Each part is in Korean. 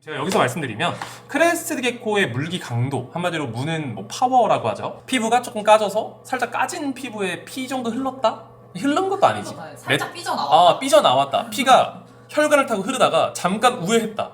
제가 여기서 말씀드리면 크레스티드 게코의 물기 강도, 한마디로 무는 뭐 파워라고 하죠. 피부가 조금 까져서 살짝 까진 피부에 피 정도 흘렀다? 흐른 것도 아니지. 살짝 삐져나왔다. 삐져나왔다. 피가 혈관을 타고 흐르다가 잠깐 우회했다.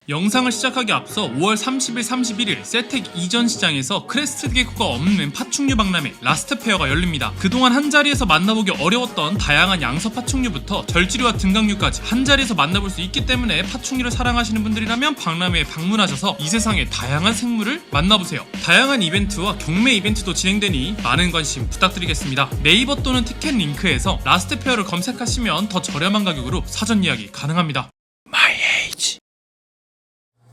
영상을 시작하기 앞서 5월 30일, 31일 세텍 이전 시장에서 크레스티드 게코가 없는 파충류 박람회 라스트 페어가 열립니다. 그동안 한자리에서 만나보기 어려웠던 다양한 양서 파충류부터 절지류와 등각류까지 한자리에서 만나볼 수 있기 때문에 파충류를 사랑하시는 분들이라면 박람회에 방문하셔서 이 세상의 다양한 생물을 만나보세요. 다양한 이벤트와 경매 이벤트도 진행되니 많은 관심 부탁드리겠습니다. 네이버 또는 티켓 링크에서 라스트 페어를 검색하시면 더 저렴한 가격으로 사전 예약이 가능합니다.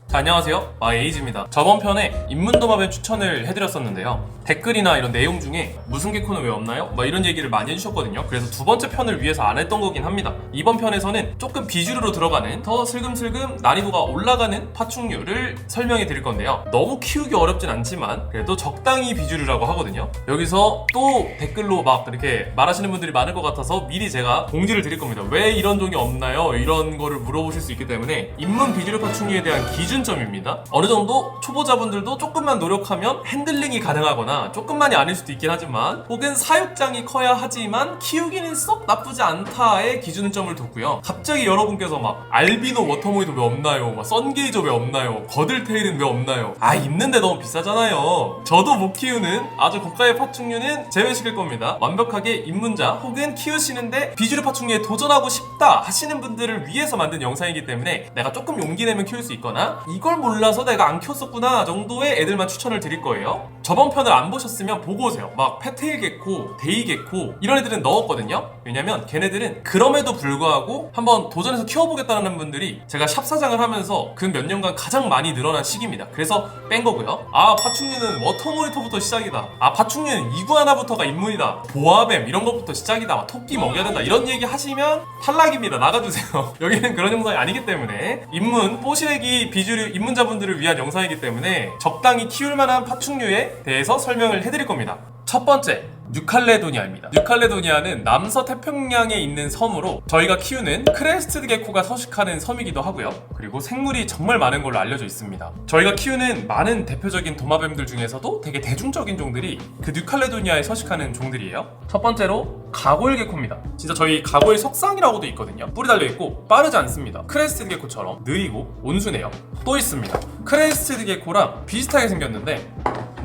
자, 안녕하세요, 마이에이지입니다. 저번 편에 인문도마뱀 추천을 해드렸었는데요, 댓글이나 이런 내용 중에 무슨 게코는 왜 없나요? 이런 얘기를 많이 해주셨거든요. 그래서 두 번째 편을 위해서 안 했던 거긴 합니다. 이번 편에서는 조금 비주류로 들어가는, 더 슬금슬금 난이도가 올라가는 파충류를 설명해 드릴 건데요, 너무 키우기 어렵진 않지만 그래도 적당히 비주류라고 하거든요. 여기서 또 댓글로 막 이렇게 말하시는 분들이 많을 것 같아서 미리 제가 공지를 드릴 겁니다. 왜 이런 종이 없나요? 이런 거를 물어보실 수 있기 때문에 인문 비주류 파충류에 대한 기준점입니다. 어느 정도 초보자분들도 조금만 노력하면 핸들링이 가능하거나, 조금만이 아닐 수도 있긴 하지만, 혹은 사육장이 커야 하지만 키우기는 썩 나쁘지 않다의 기준점을 뒀고요. 갑자기 여러분께서 막 알비노 워터모이도 왜 없나요? 막 썬게이저 왜 없나요? 거들테일은 왜 없나요? 있는데 너무 비싸잖아요. 저도 못 키우는 아주 고가의 파충류는 제외시킬 겁니다. 완벽하게 입문자 혹은 키우시는데 비주류 파충류에 도전하고 싶다 하시는 분들을 위해서 만든 영상이기 때문에 내가 조금 용기 내면 키울 수 있거나 이걸 몰라서 내가 안 키웠었구나 정도의 애들만 추천을 드릴 거예요. 저번 편을 안 보셨으면 보고 오세요. 막 페테일 게코, 데이 게코 이런 애들은 넣었거든요. 왜냐면 걔네들은 그럼에도 불구하고 한번 도전해서 키워보겠다는 분들이 제가 샵 사장을 하면서 그 몇 년간 가장 많이 늘어난 시기입니다. 그래서 뺀 거고요. 파충류는 워터모니터부터 시작이다. 파충류는 이구아나부터가 입문이다. 보아뱀 이런 것부터 시작이다. 막 토끼 먹여야 된다. 이런 얘기 하시면 탈락입니다. 나가주세요. 여기는 그런 영상이 아니기 때문에 입문, 뽀시래기 비주류 입문자분들을 위한 영상이기 때문에 적당히 키울 만한 파충류에 대해서 설명을 해드릴 겁니다. 첫 번째, 뉴칼레도니아입니다. 뉴칼레도니아는 남서태평양에 있는 섬으로 저희가 키우는 크레스티드 게코가 서식하는 섬이기도 하고요. 그리고 생물이 정말 많은 걸로 알려져 있습니다. 저희가 키우는 많은 대표적인 도마뱀들 중에서도 되게 대중적인 종들이 그 뉴칼레도니아에 서식하는 종들이에요. 첫 번째로 가골 게코입니다. 진짜 저희 가골 석상이라고도 있거든요. 뿔이 달려있고 빠르지 않습니다. 크레스티드 게코처럼 느리고 온순해요. 또 있습니다. 크레스티드 게코랑 비슷하게 생겼는데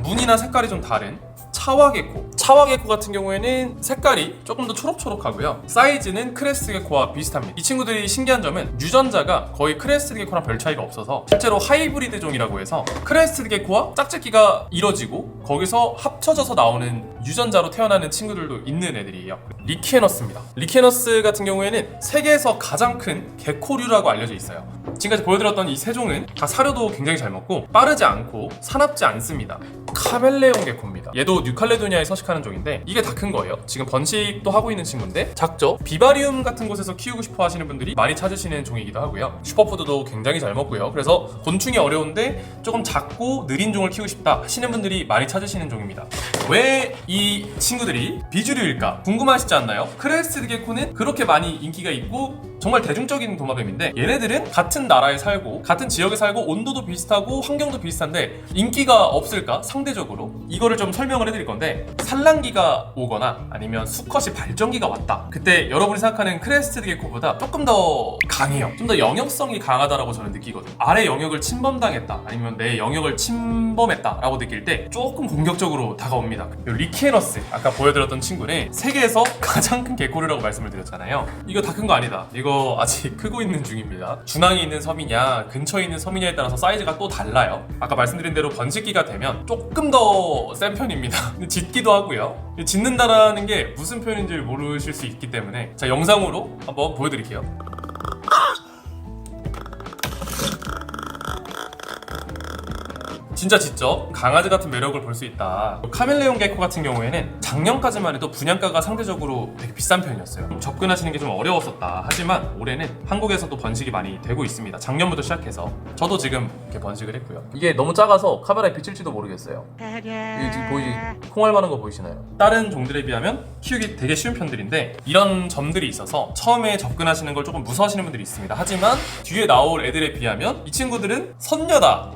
무늬나 색깔이 좀 다른 차와게코. 차와게코 같은 경우에는 색깔이 조금 더 초록초록하고요. 사이즈는 크레스티드 게코와 비슷합니다. 이 친구들이 신기한 점은 유전자가 거의 크레스티드 게코랑 별 차이가 없어서 실제로 하이브리드 종이라고 해서 크레스티드 게코와 짝짓기가 이뤄지고 거기서 합쳐져서 나오는 유전자로 태어나는 친구들도 있는 애들이에요. 리케너스입니다. 리케너스 같은 경우에는 세계에서 가장 큰 게코류라고 알려져 있어요. 지금까지 보여드렸던 이 세 종은 다 사료도 굉장히 잘 먹고 빠르지 않고 사납지 않습니다. 카멜레온 게코입니다. 얘도 뉴칼레도니아에 서식하는 종인데 이게 다 큰 거예요. 지금 번식도 하고 있는 친구인데 작죠? 비바리움 같은 곳에서 키우고 싶어 하시는 분들이 많이 찾으시는 종이기도 하고요. 슈퍼푸드도 굉장히 잘 먹고요. 그래서 곤충이 어려운데 조금 작고 느린 종을 키우고 싶다 하시는 분들이 많이 찾으시는 종입니다. 왜 이 친구들이 비주류일까 궁금하시지 않나요? 크레스티드 게코는 그렇게 많이 인기가 있고 정말 대중적인 도마뱀인데 얘네들은 같은 나라에 살고 같은 지역에 살고 온도도 비슷하고 환경도 비슷한데 인기가 없을까? 상대적으로 이거를 좀 설명을 해드릴 건데, 산란기가 오거나 아니면 수컷이 발정기가 왔다, 그때 여러분이 생각하는 크레스티드 게코보다 조금 더 강해요. 좀 더 영역성이 강하다라고 저는 느끼거든요. 아래 영역을 침범당했다 아니면 내 영역을 침범했다 라고 느낄 때 조금 공격적으로 다가옵니다. 리케너스 아까 보여드렸던 친구는 세계에서 가장 큰 게코류라고 말씀을 드렸잖아요. 이거 다 큰 거 아니다. 이거 아직 크고 있는 중입니다. 중앙에 있는 섬이냐 근처에 있는 섬이냐에 따라서 사이즈가 또 달라요. 아까 말씀드린 대로 번식기가 되면 조금 더 센 편입니다. 짖기도 하고요. 짖는다라는 게 무슨 표현인지 모르실 수 있기 때문에 자, 영상으로 한번 보여드릴게요. 진짜 짖죠? 강아지 같은 매력을 볼 수 있다. 카멜레온 게코 같은 경우에는 작년까지만 해도 분양가가 상대적으로 되게 비싼 편이었어요. 접근하시는 게 좀 어려웠었다. 하지만 올해는 한국에서도 번식이 많이 되고 있습니다. 작년부터 시작해서 저도 지금 이렇게 번식을 했고요. 이게 너무 작아서 카메라에 비칠지도 모르겠어요. 이게 지금 콩알 많은 거 보이시나요? 다른 종들에 비하면 키우기 되게 쉬운 편들인데 이런 점들이 있어서 처음에 접근하시는 걸 조금 무서워하시는 분들이 있습니다. 하지만 뒤에 나올 애들에 비하면 이 친구들은 선녀다.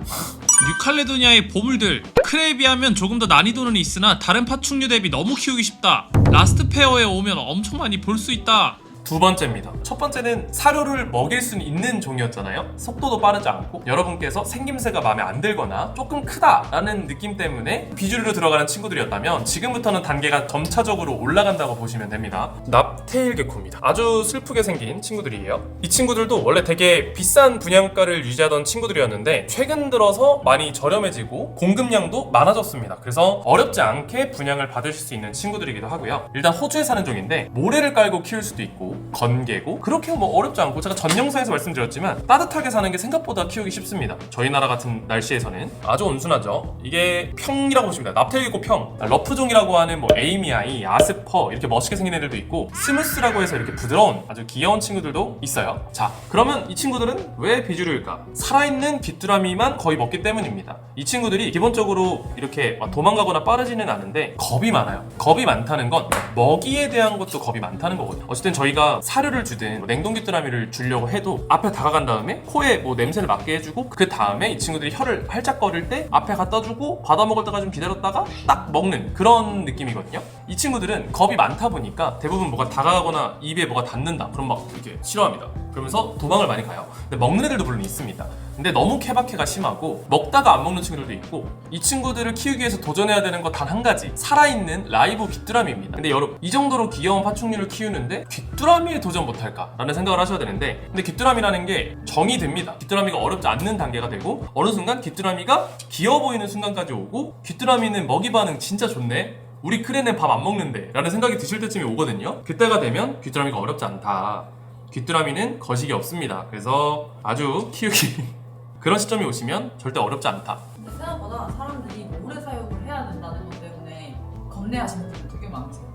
뉴칼레도니아의 보물들, 크레에 비하면 조금 더 난이도는 있으나 다른 파충류 대비 너무 키우기 쉽다. 라스트 페어에 오면 엄청 많이 볼 수 있다. 두 번째입니다. 첫 번째는 사료를 먹일 수 있는 종이었잖아요. 속도도 빠르지 않고 여러분께서 생김새가 마음에 안 들거나 조금 크다라는 느낌 때문에 비주류로 들어가는 친구들이었다면 지금부터는 단계가 점차적으로 올라간다고 보시면 됩니다. 납테일 게코입니다. 아주 슬프게 생긴 친구들이에요. 이 친구들도 원래 되게 비싼 분양가를 유지하던 친구들이었는데 최근 들어서 많이 저렴해지고 공급량도 많아졌습니다. 그래서 어렵지 않게 분양을 받으실 수 있는 친구들이기도 하고요. 일단 호주에 사는 종인데 모래를 깔고 키울 수도 있고 건개고 그렇게 뭐 어렵지 않고 제가 전 영상에서 말씀드렸지만 따뜻하게 사는 게 생각보다 키우기 쉽습니다. 저희 나라 같은 날씨에서는 아주 온순하죠. 이게 평이라고 보시면 돼요. 납테일게코 평. 러프종이라고 하는 뭐 에이미아이, 아스퍼 이렇게 멋있게 생긴 애들도 있고 스무스라고 해서 이렇게 부드러운 아주 귀여운 친구들도 있어요. 자, 그러면 이 친구들은 왜 비주류일까? 살아있는 귀뚜라미만 거의 먹기 때문입니다. 이 친구들이 기본적으로 이렇게 도망가거나 빠르지는 않은데 겁이 많아요. 겁이 많다는 건 먹이에 대한 것도 겁이 많다는 거거든요. 어쨌든 저희가 사료를 주든 냉동 귀뚜라미를 주려고 해도 앞에 다가간 다음에 코에 뭐 냄새를 맡게 해주고 그 다음에 이 친구들이 혀를 활짝거릴 때 앞에 갖다 주고 받아 먹을 때까지 좀 기다렸다가 딱 먹는 그런 느낌이거든요. 이 친구들은 겁이 많다 보니까 대부분 뭐가 다가가거나 입에 뭐가 닿는다 그럼 막 이렇게 싫어합니다. 그러면서 도망을 많이 가요. 근데 먹는 애들도 물론 있습니다. 근데 너무 케바케가 심하고 먹다가 안 먹는 친구들도 있고 이 친구들을 키우기 위해서 도전해야 되는 거 단 한 가지 살아있는 라이브 귀뚜라미입니다. 근데 여러분 이 정도로 귀여운 파충류를 키우는데 귀뚜라미에 도전 못할까? 라는 생각을 하셔야 되는데 근데 귀뚜라미라는 게 정이 됩니다. 귀뚜라미가 어렵지 않는 단계가 되고 어느 순간 귀뚜라미가 귀여워 보이는 순간까지 오고 귀뚜라미는 먹이 반응 진짜 좋네? 우리 크레는 밥 안 먹는데 라는 생각이 드실 때쯤이 오거든요. 그때가 되면 귀뚜라미가 어렵지 않다. 귀뚜라미는 거식이 없습니다. 그래서 아주 키우기 그런 시점이 오시면 절대 어렵지 않다. 근데 생각보다 사람들이 모래 사육을 해야 된다는 것 때문에 겁내하시는 분들 되게 많으세요.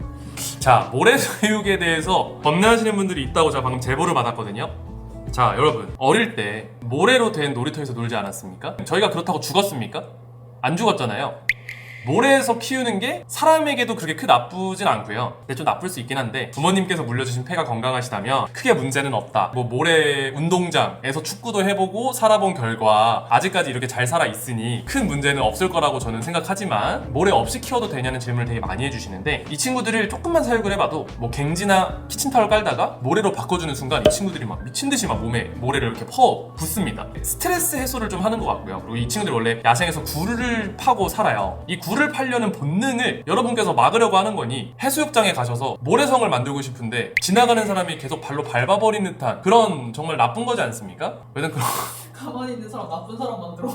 자, 모래 사육에 대해서 겁내하시는 분들이 있다고 제가 방금 제보를 받았거든요. 자, 여러분 어릴 때 모래로 된 놀이터에서 놀지 않았습니까? 저희가 그렇다고 죽었습니까? 안 죽었잖아요. 모래에서 키우는 게 사람에게도 그렇게 크게 나쁘진 않고요. 근데 좀 나쁠 수 있긴 한데 부모님께서 물려주신 폐가 건강하시다면 크게 문제는 없다. 뭐 모래 운동장에서 축구도 해보고 살아본 결과 아직까지 이렇게 잘 살아 있으니 큰 문제는 없을 거라고 저는 생각하지만 모래 없이 키워도 되냐는 질문을 되게 많이 해주시는데 이 친구들을 조금만 사육을 해봐도 뭐 갱지나 키친타월 깔다가 모래로 바꿔주는 순간 이 친구들이 막 미친듯이 막 몸에 모래를 이렇게 퍼 붓습니다. 스트레스 해소를 좀 하는 것 같고요. 그리고 이 친구들이 원래 야생에서 굴을 파고 살아요. 이 굴을 팔려는 본능을 여러분께서 막으려고 하는 거니 해수욕장에 가셔서 모래성을 만들고 싶은데 지나가는 사람이 계속 발로 밟아버리는 듯한 그런 정말 나쁜 거지 않습니까? 왜냐면 그런 가만히 있는 사람 나쁜 사람 만들어.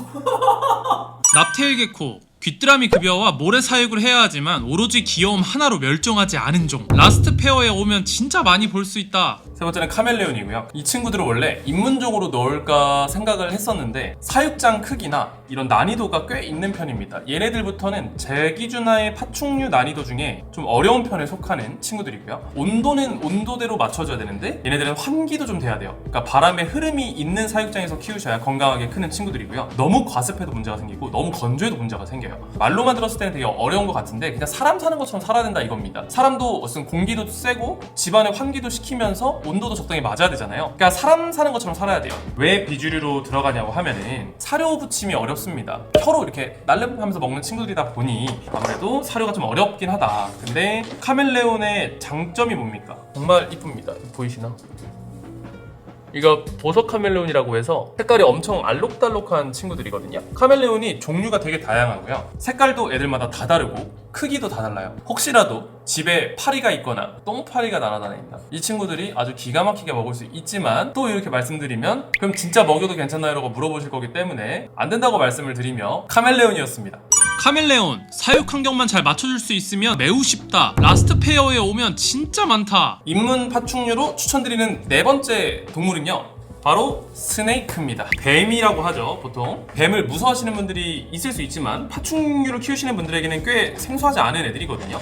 납테일 게코 귀뚜라미 급여와 모래 사육을 해야 하지만 오로지 귀여움 하나로 멸종하지 않은 종. 라스트 페어에 오면 진짜 많이 볼 수 있다. 세 번째는 카멜레온이고요. 이 친구들은 원래 입문적으로 넣을까 생각을 했었는데 사육장 크기나 이런 난이도가 꽤 있는 편입니다. 얘네들부터는 제 기준하의 파충류 난이도 중에 좀 어려운 편에 속하는 친구들이고요. 온도는 온도대로 맞춰줘야 되는데 얘네들은 환기도 좀 돼야 돼요. 그러니까 바람의 흐름이 있는 사육장에서 키우셔야 건강하게 크는 친구들이고요. 너무 과습해도 문제가 생기고 너무 건조해도 문제가 생겨요. 말로만 들었을 때는 되게 어려운 것 같은데 그냥 사람 사는 것처럼 살아야 된다 이겁니다. 사람도 무슨 공기도 쐬고 집안에 환기도 시키면서 온도도 적당히 맞아야 되잖아요. 그러니까 사람 사는 것처럼 살아야 돼요. 왜 비주류로 들어가냐고 하면은 사료 부침이 어렵습니다. 혀로 이렇게 날름하면서 먹는 친구들이다 보니 아무래도 사료가 좀 어렵긴 하다. 근데 카멜레온의 장점이 뭡니까? 정말 이쁩니다. 보이시나? 이거 보석 카멜레온이라고 해서 색깔이 엄청 알록달록한 친구들이거든요. 카멜레온이 종류가 되게 다양하고요. 색깔도 애들마다 다 다르고 크기도 다 달라요. 혹시라도 집에 파리가 있거나 똥파리가 날아다닌다. 이 친구들이 아주 기가 막히게 먹을 수 있지만 또 이렇게 말씀드리면 그럼 진짜 먹여도 괜찮나요? 라고 물어보실 거기 때문에 안 된다고 말씀을 드리며 카멜레온이었습니다. 카멜레온 사육 환경만 잘 맞춰줄 수 있으면 매우 쉽다. 라스트 페어에 오면 진짜 많다. 입문 파충류로 추천드리는 네 번째 동물은요 바로 스네이크입니다. 뱀이라고 하죠. 보통 뱀을 무서워하시는 분들이 있을 수 있지만 파충류를 키우시는 분들에게는 꽤 생소하지 않은 애들이거든요.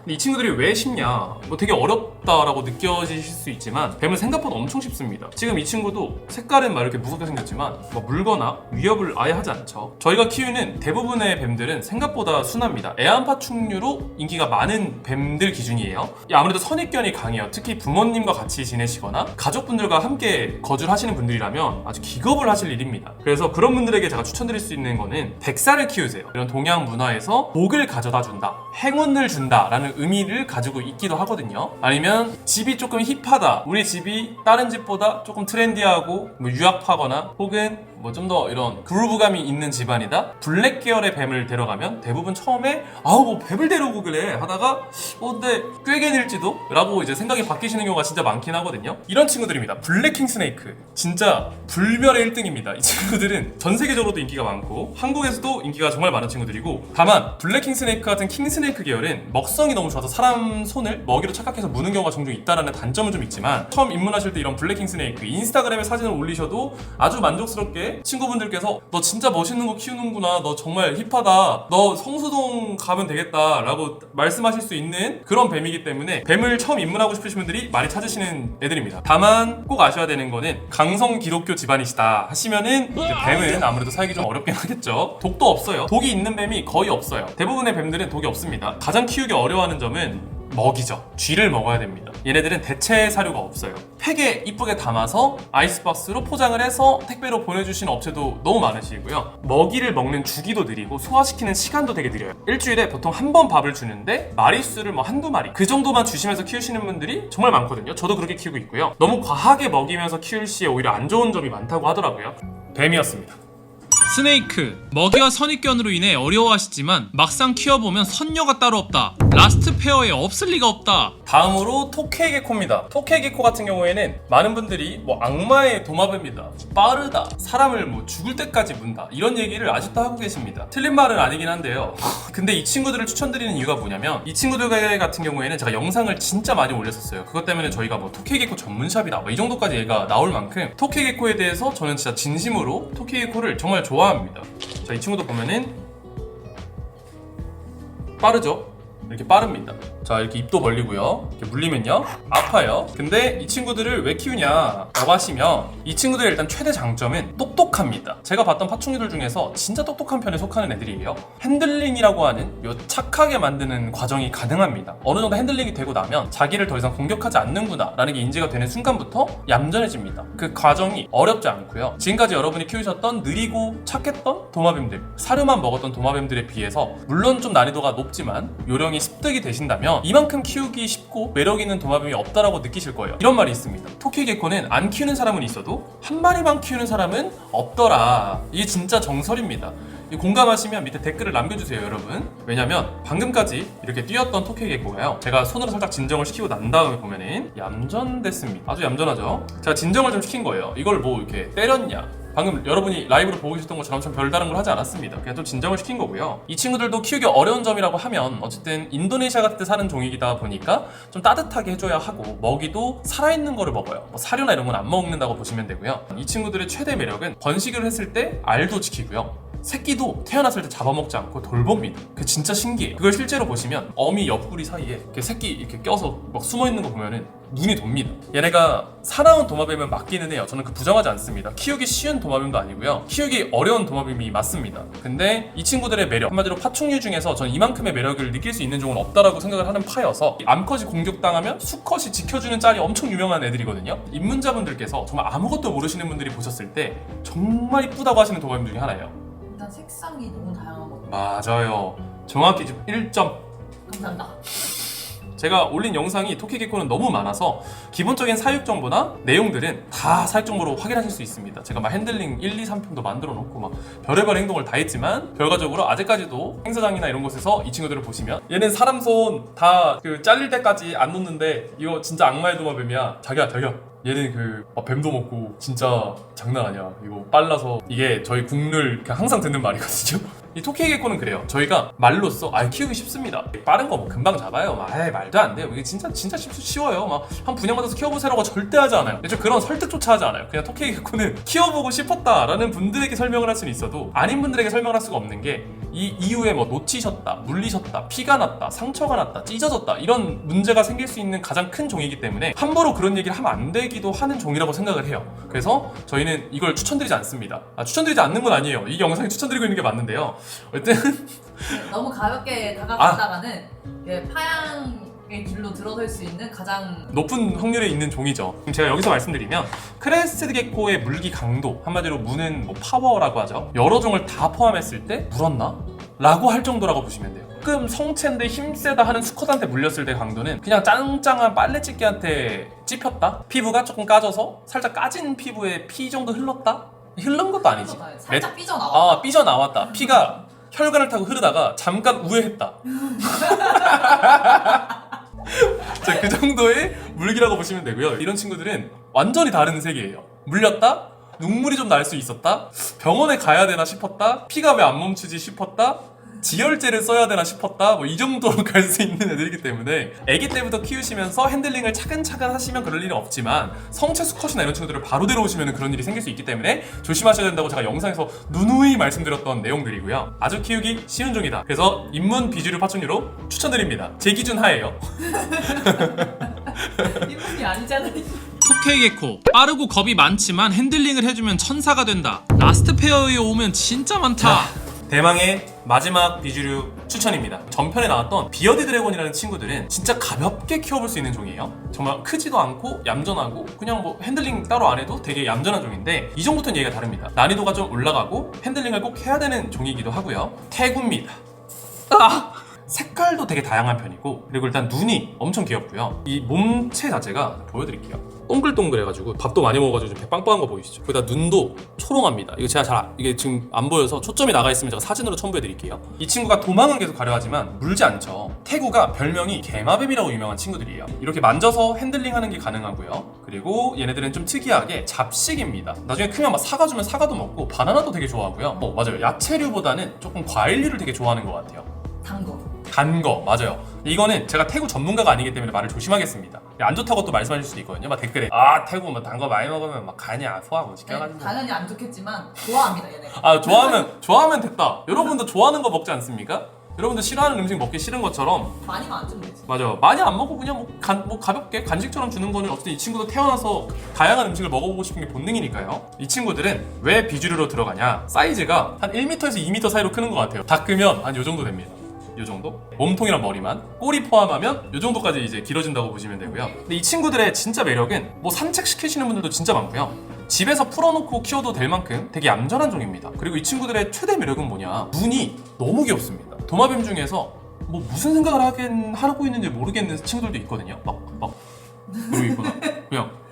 근데 이 친구들이 왜 쉽냐, 뭐 되게 어렵다라고 느껴지실 수 있지만 뱀은 생각보다 엄청 쉽습니다. 지금 이 친구도 색깔은 막 이렇게 무섭게 생겼지만 뭐 물거나 위협을 아예 하지 않죠. 저희가 키우는 대부분의 뱀들은 생각보다 순합니다. 애완파충류로 인기가 많은 뱀들 기준이에요. 아무래도 선입견이 강해요. 특히 부모님과 같이 지내시거나 가족분들과 함께 거주를 하시는 분들이라면 아주 기겁을 하실 일입니다. 그래서 그런 분들에게 제가 추천드릴 수 있는 거는 백사를 키우세요. 이런 동양 문화에서 복을 가져다 준다, 행운을 준다 라는 의미를 가지고 있기도 하거든요. 아니면 집이 조금 힙하다, 우리 집이 다른 집보다 조금 트렌디하고 뭐 유학파거나 혹은 뭐 좀 더 이런 그루브감이 있는 집안이다, 블랙 계열의 뱀을 데려가면 대부분 처음에 아우 뭐 뱀을 데려오고 그래 하다가 근데 꾀견일지도? 라고 이제 생각이 바뀌시는 경우가 진짜 많긴 하거든요. 이런 친구들입니다. 블랙킹 스네이크, 진짜 불멸의 1등입니다. 이 친구들은 전 세계적으로도 인기가 많고 한국에서도 인기가 정말 많은 친구들이고, 다만 블랙킹 스네이크 같은 킹 스네이크 계열은 먹성이 너무 좋아서 사람 손을 먹이로 착각해서 무는 경우가 종종 있다라는 단점은 좀 있지만, 처음 입문하실 때 이런 블랙킹 스네이크 인스타그램에 사진을 올리셔도 아주 만족스럽게 친구분들께서 너 진짜 멋있는 거 키우는구나, 너 정말 힙하다, 너 성수동 가면 되겠다 라고 말씀하실 수 있는 그런 뱀이기 때문에 뱀을 처음 입문하고 싶으신 분들이 많이 찾으시는 애들입니다. 다만 꼭 아셔야 되는 거는 강성 기독교 집안이시다 하시면은 이제 뱀은 아무래도 살기 좀 어렵긴 하겠죠. 독도 없어요. 독이 있는 뱀이 거의 없어요. 대부분의 뱀들은 독이 없습니다. 가장 키우기 어려워하는 점은 먹이죠. 쥐를 먹어야 됩니다. 얘네들은 대체 사료가 없어요. 팩에 이쁘게 담아서 아이스박스로 포장을 해서 택배로 보내주시는 업체도 너무 많으시고요. 먹이를 먹는 주기도 느리고 소화시키는 시간도 되게 느려요. 일주일에 보통 한 번 밥을 주는데 마리수를 뭐 한두 마리 그 정도만 주시면서 키우시는 분들이 정말 많거든요. 저도 그렇게 키우고 있고요. 너무 과하게 먹이면서 키울 시에 오히려 안 좋은 점이 많다고 하더라고요. 뱀이었습니다. 스네이크, 먹이와 선입견으로 인해 어려워하시지만 막상 키워보면 선녀가 따로 없다, 라스트 페어에 없을 리가 없다. 다음으로 토케이게코입니다. 토케이게코 같은 경우에는 많은 분들이 뭐 악마의 도마뱀이다, 빠르다, 사람을 뭐 죽을 때까지 문다, 이런 얘기를 아직도 하고 계십니다. 틀린 말은 아니긴 한데요. 근데 이 친구들을 추천드리는 이유가 뭐냐면, 이 친구들 같은 경우에는 제가 영상을 진짜 많이 올렸었어요. 그것 때문에 저희가 뭐 토케이게코 전문샵이다 뭐 이 정도까지 얘가 나올 만큼 토케이게코에 대해서 저는 진짜 진심으로 토케이게코를 정말 좋아합니다. 자, 이 친구도 보면은 빠르죠? 이렇게 빠릅니다. 자, 이렇게 입도 벌리고요. 이렇게 물리면요 아파요. 근데 이 친구들을 왜 키우냐 라고 하시면, 이 친구들의 일단 최대 장점은 똑똑합니다. 제가 봤던 파충류들 중에서 진짜 똑똑한 편에 속하는 애들이에요. 핸들링이라고 하는 요 착하게 만드는 과정이 가능합니다. 어느 정도 핸들링이 되고 나면 자기를 더 이상 공격하지 않는구나 라는 게 인지가 되는 순간부터 얌전해집니다. 그 과정이 어렵지 않고요. 지금까지 여러분이 키우셨던 느리고 착했던 도마뱀들, 사료만 먹었던 도마뱀들에 비해서 물론 좀 난이도가 높지만 요령이 습득이 되신다면 이만큼 키우기 쉽고 매력 있는 도마뱀이 없다라고 느끼실 거예요. 이런 말이 있습니다. 토케이게코는 안 키우는 사람은 있어도 한 마리만 키우는 사람은 없더라. 이게 진짜 정설입니다. 공감하시면 밑에 댓글을 남겨주세요, 여러분. 왜냐면 방금까지 이렇게 뛰었던 토케이게코가요, 제가 손으로 살짝 진정을 시키고 난 다음에 보면은 얌전됐습니다. 아주 얌전하죠. 제가 진정을 좀 시킨 거예요. 이걸 뭐 이렇게 때렸냐, 방금 여러분이 라이브로 보고 계셨던 것처럼 좀 별다른 걸 하지 않았습니다. 그냥 좀 진정을 시킨 거고요. 이 친구들도 키우기 어려운 점이라고 하면, 어쨌든 인도네시아 같은 데 사는 종이다 보니까 좀 따뜻하게 해줘야 하고, 먹이도 살아있는 거를 먹어요. 뭐 사료나 이런 건 안 먹는다고 보시면 되고요. 이 친구들의 최대 매력은 번식을 했을 때 알도 지키고요, 새끼도 태어났을 때 잡아먹지 않고 돌봅니다. 그게 진짜 신기해요. 그걸 실제로 보시면 어미 옆구리 사이에 이렇게 새끼 이렇게 껴서 막 숨어있는 거 보면은 눈이 돕니다. 얘네가 사나운 도마뱀은 맞기는 해요. 저는 그 부정하지 않습니다. 키우기 쉬운 도마뱀도 아니고요, 키우기 어려운 도마뱀이 맞습니다. 근데 이 친구들의 매력, 한마디로 파충류 중에서 저는 이만큼의 매력을 느낄 수 있는 종은 없다라고 생각을 하는 파여서, 암컷이 공격당하면 수컷이 지켜주는 짤이 엄청 유명한 애들이거든요. 입문자분들께서 정말 아무것도 모르시는 분들이 보셨을 때 정말 이쁘다고 하시는 도마뱀 중에 하나예요. 일단 색상이 너무 다양한 것 같아요. 맞아요. 정확히 지금 1점. 감사합니다. 제가 올린 영상이 토케이게코는 너무 많아서 기본적인 사육 정보나 내용들은 다 사육 정보로 확인하실 수 있습니다. 제가 막 핸들링 1, 2, 3편도 만들어 놓고 막 별의별 행동을 다 했지만, 결과적으로 아직까지도 행사장이나 이런 곳에서 이 친구들을 보시면, 얘는 사람 손 다 그 잘릴 때까지 안 놓는데 이거 진짜 악마의 도마뱀이야. 자기야 얘는 뱀도 먹고 진짜 장난 아니야. 이거 빨라서, 이게 저희 국룰 그냥 항상 듣는 말이거든요. 이 토끼 개코는 그래요. 저희가 말로써 키우기 쉽습니다. 빠른 거 뭐 금방 잡아요. 말도 안 돼요. 이게 진짜 쉬워요. 막 한 분양받아서 키워보세요라고 절대 하지 않아요. 저 그런 설득조차 하지 않아요. 그냥 토끼 개코는 키워보고 싶었다라는 분들에게 설명을 할 수는 있어도 아닌 분들에게 설명을 할 수가 없는 게 이 이후에 뭐 놓치셨다, 물리셨다, 피가 났다, 상처가 났다, 찢어졌다 이런 문제가 생길 수 있는 가장 큰 종이기 때문에 함부로 그런 얘기를 하면 안 되기도 하는 종이라고 생각을 해요. 그래서 저희는 이걸 추천드리지 않습니다. 추천드리지 않는 건 아니에요. 이 영상에 추천드리고 있는 게 맞는데요. 어쨌든 너무 가볍게 다가갔다가는 파양의 길로 들어설 수 있는 가장 높은 확률에 있는 종이죠. 그럼 제가 여기서 말씀드리면 크레스티드 게코의 물기 강도, 한마디로 무는 뭐 파워라고 하죠. 여러 종을 다 포함했을 때 물었나? 라고 할 정도라고 보시면 돼요. 조금 성체인데 힘세다 하는 수컷한테 물렸을 때 강도는 그냥 짱짱한 빨래집게한테 찝혔다? 피부가 조금 까져서 살짝 까진 피부에 피 정도 흘렀다? 흐른 것도 아니지. 살짝 삐져나와. 삐져나왔다. 피가 혈관을 타고 흐르다가 잠깐 우회했다. 자, 그 정도의 물기라고 보시면 되고요. 이런 친구들은 완전히 다른 세계예요. 물렸다? 눈물이 좀 날 수 있었다? 병원에 가야 되나 싶었다? 피가 왜 안 멈추지 싶었다? 지혈제를 써야 되나 싶었다? 뭐 이 정도로 갈 수 있는 애들이기 때문에 아기 때부터 키우시면서 핸들링을 차근차근 하시면 그럴 일은 없지만 성체 수컷이나 이런 친구들을 바로 데려오시면 그런 일이 생길 수 있기 때문에 조심하셔야 된다고 제가 영상에서 누누이 말씀드렸던 내용들이고요. 아주 키우기 쉬운 종이다. 그래서 입문 비주류 파충류로 추천드립니다. 제 기준 하에요. 이분이 아니잖아요. 토케이 개코 빠르고 겁이 많지만 핸들링을 해주면 천사가 된다. 라스트 페어에 오면 진짜 많다. 대망의 마지막 비주류 추천입니다. 전편에 나왔던 비어드 드래곤이라는 친구들은 진짜 가볍게 키워볼 수 있는 종이에요. 정말 크지도 않고 얌전하고 그냥 뭐 핸들링 따로 안 해도 되게 얌전한 종인데 이 종부터는 얘기가 다릅니다. 난이도가 좀 올라가고 핸들링을 꼭 해야 되는 종이기도 하고요. 태구입니다. 색깔도 되게 다양한 편이고 그리고 일단 눈이 엄청 귀엽고요. 이 몸체 자체가 보여드릴게요. 동글동글해가지고 밥도 많이 먹어가지고 좀 빵빵한 거 보이시죠? 거기다 눈도 초롱합니다. 이거 제가 이게 지금 안 보여서 초점이 나가 있으면 제가 사진으로 첨부해드릴게요. 이 친구가 도망은 계속 가려 하지만 물지 않죠. 태구가 별명이 개마뱀이라고 유명한 친구들이에요. 이렇게 만져서 핸들링하는 게 가능하고요. 그리고 얘네들은 좀 특이하게 잡식입니다. 나중에 크면 막 사과 주면 사과도 먹고 바나나도 되게 좋아하고요. 맞아요. 야채류보다는 조금 과일류를 되게 좋아하는 것 같아요. 단 거 맞아요. 이거는 제가 태구 전문가가 아니기 때문에 말을 조심하겠습니다. 안 좋다고 또 말씀하실 수도 있거든요. 막 댓글에 태구 뭐 단 거 많이 먹으면 막 간이 소화 못 시켜가지고 당연히 안 좋겠지만 좋아합니다 얘네. 좋아하면 됐다. 여러분도 좋아하는 거 먹지 않습니까? 여러분들 싫어하는 음식 먹기 싫은 것처럼 많이만 안 주면 되지. 맞아요. 많이 안 먹고 그냥 가볍게 간식처럼 주는 거는 어쨌든 이 친구도 태어나서 다양한 음식을 먹어보고 싶은 게 본능이니까요. 이 친구들은 왜 비주류로 들어가냐? 사이즈가 한 1m에서 2m 사이로 크는 것 같아요. 다 크면 한 요 정도 됩니다. 요 정도? 몸통이랑 머리만 꼬리 포함하면 요 정도까지 이제 길어진다고 보시면 되고요. 근데 이 친구들의 진짜 매력은 뭐 산책시키시는 분들도 진짜 많고요. 집에서 풀어놓고 키워도 될 만큼 되게 얌전한 종입니다. 그리고 이 친구들의 최대 매력은 뭐냐? 눈이 너무 귀엽습니다. 도마뱀 중에서 뭐 무슨 생각을 하고 있는지 모르겠는 친구들도 있거든요. 막 그러고 있구나. 그냥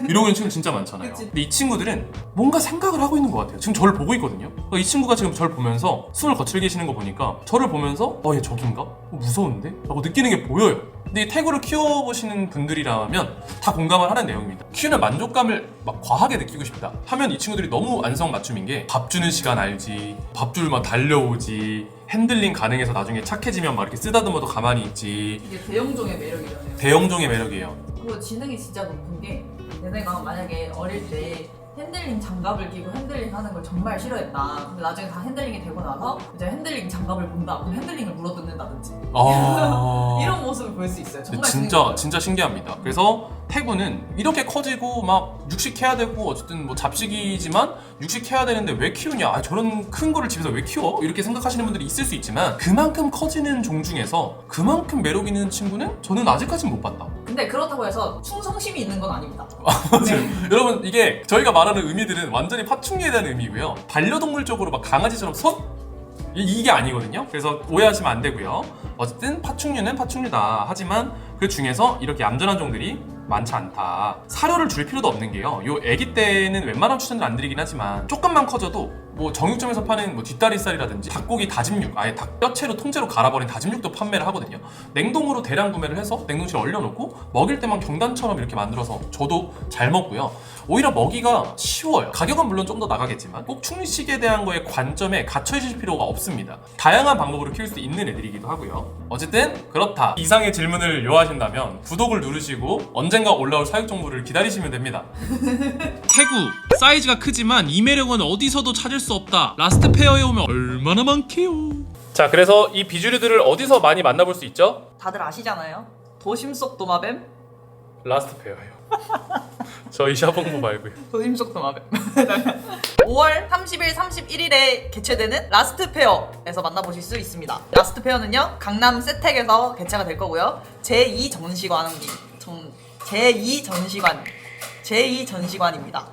이러고 있는 친구 진짜 많잖아요. 그치. 근데 이 친구들은 뭔가 생각을 하고 있는 것 같아요. 지금 저를 보고 있거든요. 이 친구가 지금 저를 보면서 숨을 거칠게 쉬는 거 보니까 저를 보면서 얘 저긴가? 무서운데? 라고 느끼는 게 보여요. 근데 이 태구를 키워보시는 분들이라면 다 공감을 하는 내용입니다. 키우는 만족감을 막 과하게 느끼고 싶다 하면 이 친구들이 너무 안성맞춤인 게 밥 주는 시간 알지, 밥 줄만 달려오지, 핸들링 가능해서 나중에 착해지면 막 이렇게 쓰다듬어도 가만히 있지. 이게 대형종의 매력이잖아요. 대형종의 매력이에요. 그리고 지능이 진짜 높은 게 얘네가 만약에 어릴 때 핸들링 장갑을 끼고 핸들링 하는 걸 정말 싫어했다. 근데 나중에 다 핸들링이 되고 나서 이제 핸들링 장갑을 본다. 그럼 핸들링을 물어뜯는다든지 이런 모습을 볼 수 있어요. 정말 진짜 신기합니다. 그래서 태구는 이렇게 커지고 막 육식해야 되고 어쨌든 뭐 잡식이지만 육식해야 되는데 왜 키우냐? 저런 큰 거를 집에서 왜 키워? 이렇게 생각하시는 분들이 있을 수 있지만 그만큼 커지는 종 중에서 그만큼 매력 있는 친구는 저는 아직까지는 못 봤다. 근데 그렇다고 해서 충성심이 있는 건 아닙니다. 맞아요. 여러분 이게 저희가 말하는 의미들은 완전히 파충류에 대한 의미고요. 반려동물적으로 막 강아지처럼 이게 아니거든요. 그래서 오해하시면 안 되고요. 어쨌든 파충류는 파충류다. 하지만 그 중에서 이렇게 얌전한 종들이 많지 않다. 사료를 줄 필요도 없는 게요. 요 아기 때는 웬만한 추천을 안 드리긴 하지만 조금만 커져도 뭐 정육점에서 파는 뭐 뒷다리살이라든지 닭고기 다짐육, 아예 닭 뼈채로 통째로 갈아버린 다짐육도 판매를 하거든요. 냉동으로 대량 구매를 해서 냉동실에 얼려놓고 먹일 때만 경단처럼 이렇게 만들어서 저도 잘 먹고요. 오히려 먹이가 쉬워요. 가격은 물론 좀 더 나가겠지만 꼭 충식에 대한 거에 관점에 갇혀 있을 필요가 없습니다. 다양한 방법으로 키울 수 있는 애들이기도 하고요. 어쨌든 그렇다. 이상의 질문을 요하신다면 구독을 누르시고 언젠가 올라올 사육 정보를 기다리시면 됩니다. 태구 사이즈가 크지만 이 매력은 어디서도 찾을 수 없다. 라스트 페어에 오면 얼마나 많게요. 자, 그래서 이 비주류들을 어디서 많이 만나볼 수 있죠? 다들 아시잖아요. 도심 속 도마뱀, 라스트 페어예요. 저희 샤봉부 말고요. 도심 속 도마뱀. 5월 30일, 31일에 개최되는 라스트 페어에서 만나보실 수 있습니다. 라스트 페어는요, 강남 세택에서 개최가 될 거고요. 제2전시관입니다.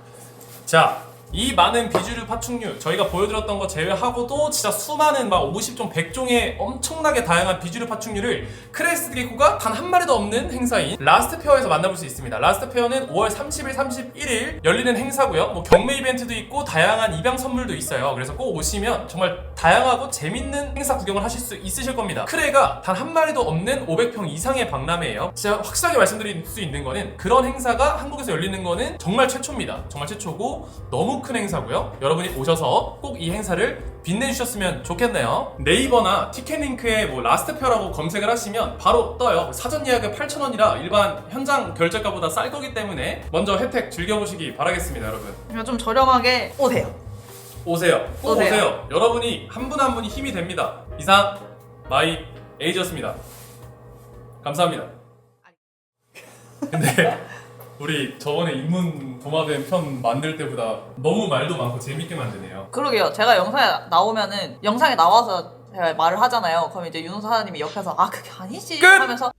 자, 이 많은 비주류 파충류 저희가 보여드렸던 거 제외하고도 진짜 수많은 막 50종, 100종의 엄청나게 다양한 비주류 파충류를 크레스트 게코가 단 한 마리도 없는 행사인 라스트 페어에서 만나볼 수 있습니다. 라스트 페어는 5월 30일, 31일 열리는 행사고요. 뭐 경매 이벤트도 있고 다양한 입양 선물도 있어요. 그래서 꼭 오시면 정말 다양하고 재밌는 행사 구경을 하실 수 있으실 겁니다. 크레가 단 한 마리도 없는 500평 이상의 박람회예요. 진짜 확실하게 말씀드릴 수 있는 거는 그런 행사가 한국에서 열리는 거는 정말 최초입니다. 정말 최초고 너무 큰 행사고요. 여러분이 오셔서 꼭 이 행사를 빛내주셨으면 좋겠네요. 네이버나 티켓링크에 뭐 라스트 페어라고 검색을 하시면 바로 떠요. 사전 예약은 8,000원이라 일반 현장 결제가보다 쌀 거기 때문에 먼저 혜택 즐겨보시기 바라겠습니다, 여러분. 그러니까 좀 저렴하게 오세요. 오세요. 꼭 오세요. 오세요. 여러분이 한 분 한 분이 힘이 됩니다. 이상 마이 에이지였습니다. 감사합니다. 근데 우리 저번에 인문 도마뱀 편 만들 때보다 너무 말도 많고 재밌게 만드네요. 그러게요. 제가 영상에 나와서 제가 말을 하잖아요. 그럼 이제 윤호 사장님이 옆에서 아 그게 아니지 끝! 하면서